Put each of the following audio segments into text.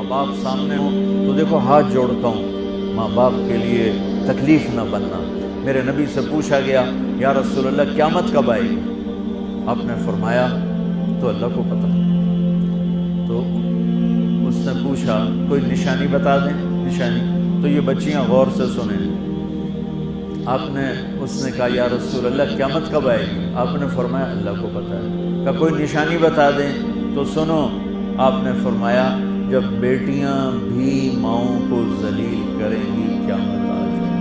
باپ سامنے ہوں تو دیکھو ہاتھ جوڑتا ہوں ماں باپ کے لیے تکلیف نہ بننا۔ میرے نبی سے پوچھا گیا یا رسول اللہ قیامت کب آئے گی؟ آپ نے فرمایا تو اللہ کو پتہ۔ تو اس نے پوچھا کوئی نشانی بتا دیں؟ نشانی تو یہ بچیاں غور سے سنیں۔ اس نے کہا یا رسول اللہ قیامت کب آئے گی؟ آپ نے فرمایا اللہ کو پتہ ہے۔ کہا کوئی نشانی بتا دیں؟ تو سنو، آپ نے فرمایا جب بیٹیاں بھی ماؤں کو ذلیل کریں گی قیامت آ جائے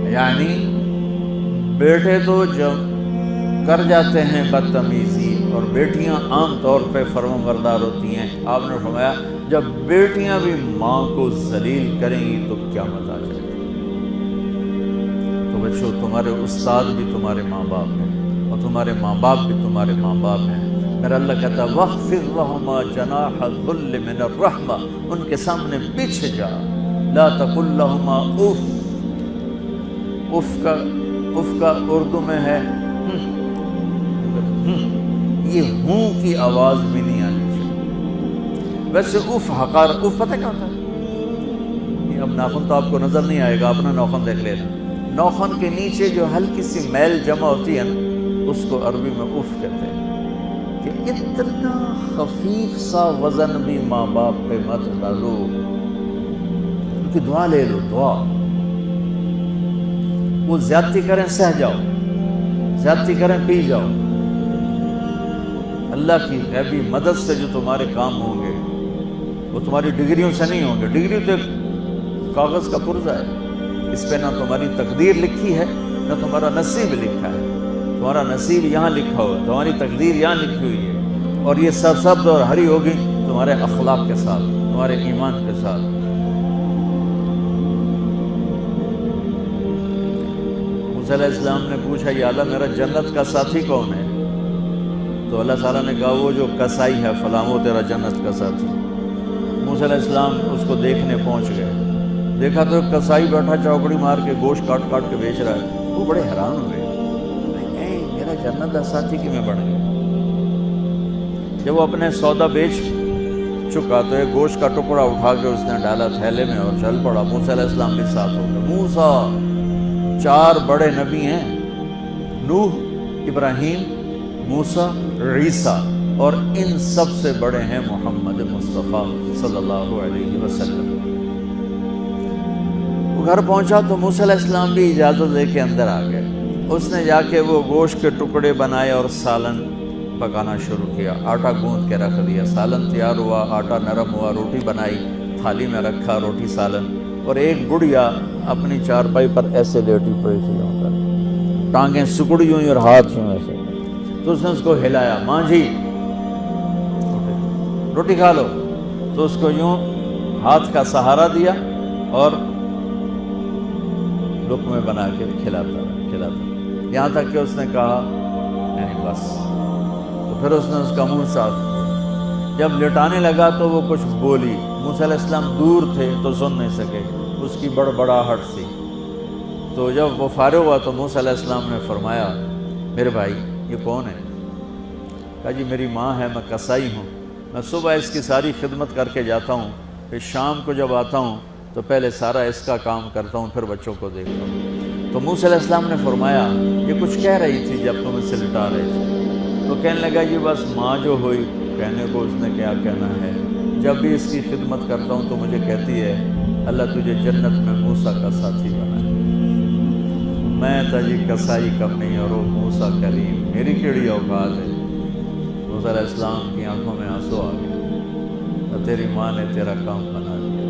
گی۔ یعنی بیٹے تو جب کر جاتے ہیں بدتمیزی اور بیٹیاں عام طور پہ فرمانبردار ہوتی ہیں، آپ نے فرمایا جب بیٹیاں بھی ماں کو ذلیل کریں گی تو قیامت آ جائے گی۔ تو بچوں، تمہارے استاد بھی تمہارے ماں باپ ہیں اور تمہارے ماں باپ بھی تمہارے ماں باپ ہیں۔ میرا اللہ کہتا ہے وَاخْفِضْ لَهُمَا جَنَاحَ الذُّلِّ مِنَ الرَّحْمَةِ، ان کے سامنے پیچھے جا، لا تقل لهما اف کا اردو میں ہے یہ ہوں کی آواز بھی نہیں آنی چاہیے۔ ویسے اف حقار، اف پتہ کیا ہوتا ہے؟ اب ناخن تو آپ کو نظر نہیں آئے گا، اپنا ناخن دیکھ لینا۔ ناخن کے نیچے جو ہلکی سی میل جمع ہوتی ہے نا، اس کو عربی میں اف کہتے ہیں۔ کہ اتنا خفیف سا وزن بھی ماں باپ پہ مت ڈالو، ان کی دعا لے لو، دعا۔ وہ زیادتی کریں سہ جاؤ، زیادتی کریں پی جاؤ۔ اللہ کی غیبی مدد سے جو تمہارے کام ہوں گے وہ تمہاری ڈگریوں سے نہیں ہوں گے۔ ڈگری تو ایک کاغذ کا پرزہ ہے، اس پہ نہ تمہاری تقدیر لکھی ہے نہ تمہارا نصیب لکھا ہے۔ تمہارا نصیب یہاں لکھا ہوا ہے، تمہاری تقدیر یہاں لکھی ہوئی ہے، اور یہ سرسبز اور ہری ہوگی تمہارے اخلاق کے ساتھ، تمہارے ایمان کے ساتھ۔ موسیٰ علیہ السلام نے پوچھا یا اللہ میرا جنت کا ساتھی کون ہے؟ تو اللہ تعالیٰ نے کہا وہ جو کسائی ہے فلاں وہ تیرا جنت کا ساتھی۔ موسیٰ علیہ السلام اس کو دیکھنے پہنچ گئے، دیکھا تو کسائی بیٹھا چوکڑی مار کے گوشت کاٹ کاٹ کے بیچ رہا ہے۔ وہ بڑے حیران ہوئے، میرا جنت کا ساتھی کیوں بڑھ گیا؟ جب وہ اپنے سودا بیچ چکا تو ایک گوشت کا ٹکڑا اٹھا کے اس نے ڈالا تھیلے میں اور چل پڑا۔ موسیٰ علیہ السلام بھی ساتھ ہو گئے۔ موسیٰ 4 بڑے نبی ہیں، نوح، ابراہیم، موسیٰ، عیسیٰ، اور ان سب سے بڑے ہیں محمد مصطفیٰ صلی اللہ علیہ وسلم۔ وہ گھر پہنچا تو موسیٰ علیہ السلام بھی اجازت لے کے اندر آ گئے۔ اس نے جا کے وہ گوشت کے ٹکڑے بنائے اور سالن پکانا شروع کیا۔ آٹا گوندھ کے رکھ دیا، سالن تیار ہوا، آٹا نرم ہوا، روٹی بنائی، تھالی میں رکھا روٹی سالن، اور ایک گڑیا اپنی چارپائی پر ایسے لیٹی پڑی تھی، ٹانگیں سکڑی ہوئی اور ہاتھ یوں ایسے۔ تو اس نے اس کو ہلایا، ماں جی روٹی کھا لو۔ تو اس کو یوں ہاتھ کا سہارا دیا اور لقمے بنا کے کھلاتا یہاں تک کہ اس نے کہا یعنی بس۔ تو پھر اس نے اس کا منہ صاف کیا۔ جب لٹانے لگا تو وہ کچھ بولی، موسیٰ علیہ السلام دور تھے تو سن نہیں سکے، اس کی بڑبڑاہٹ سی۔ تو جب وہ فارغ ہوا تو موسیٰ علیہ السلام نے فرمایا میرے بھائی یہ کون ہے؟ کہا جی میری ماں ہے، میں کسائی ہوں، میں صبح اس کی ساری خدمت کر کے جاتا ہوں، پھر شام کو جب آتا ہوں تو پہلے سارا اس کا کام کرتا ہوں، پھر بچوں کو دیکھتا ہوں۔ تو موسیٰ علیہ السلام نے فرمایا یہ کچھ کہہ رہی تھی جب تم اس سے لٹا رہے تھے؟ تو کہنے لگا جی بس ماں جو ہوئی، کہنے کو اس نے کیا کہنا ہے، جب بھی اس کی خدمت کرتا ہوں تو مجھے کہتی ہے اللہ تجھے جنت میں موسیٰ کا ساتھی بنائے۔ میں تھا جی کسائی کم نہیں اور وہ موسیٰ کلیم، میری کیڑی اوقات ہے۔ موسیٰ علیہ السلام کی آنکھوں میں آنسو آ گئے، تیری ماں نے تیرا کام بنا دیا۔